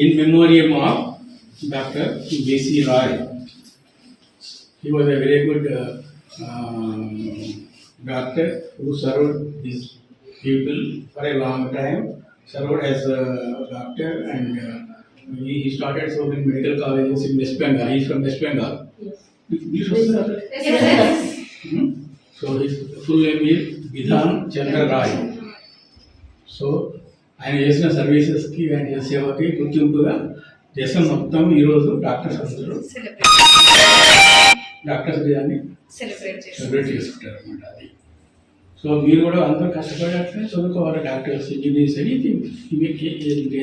In memoriam of Dr. B.C. Roy. He was a very good doctor who served his people for a long time, served as a doctor, and he started so many medical colleges in West Bengal. He is from West Bengal. Yes. So his full name is Bidhan Chandra Rai. So ఆయన చేసిన సర్వీసెస్కి ఆయన చేసిన సేవకి గుర్తింపుగా దేశం మొత్తం ఈరోజు doctors అందరూ డాక్టర్స్ డేని సెలబ్రేట్ చేసుకుంటారు అనమాట. అది సో మీరు కూడా అందరూ కష్టపడేటట్లే చదువుకోవాలి. డాక్టర్స్, ఇంజనీర్స్ అని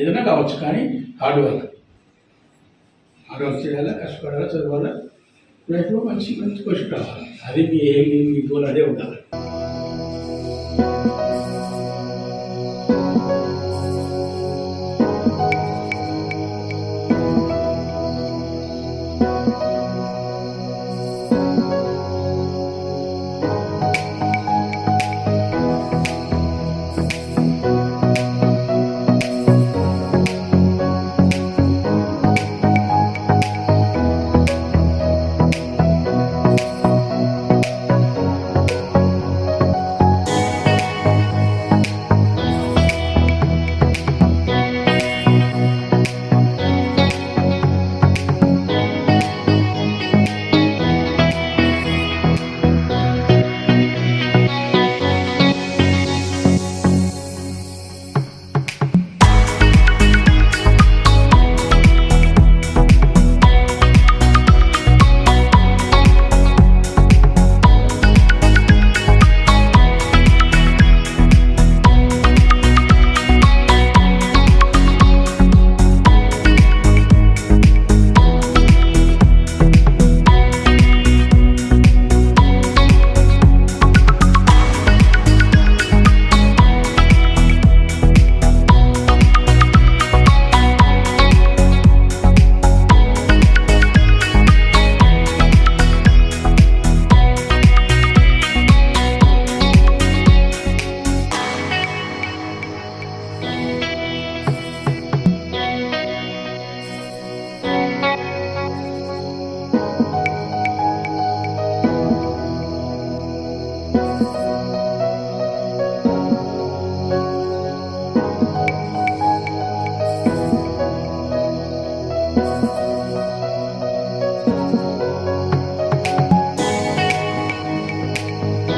ఏదైనా కావచ్చు, కానీ హార్డ్ వర్క్ చేయాలి, కష్టపడాలి, చదవాలి, లైఫ్లో మంచి మంచి పొజిషన్ రావాలి. అది మీ గోల్ అదే ఉండాలి.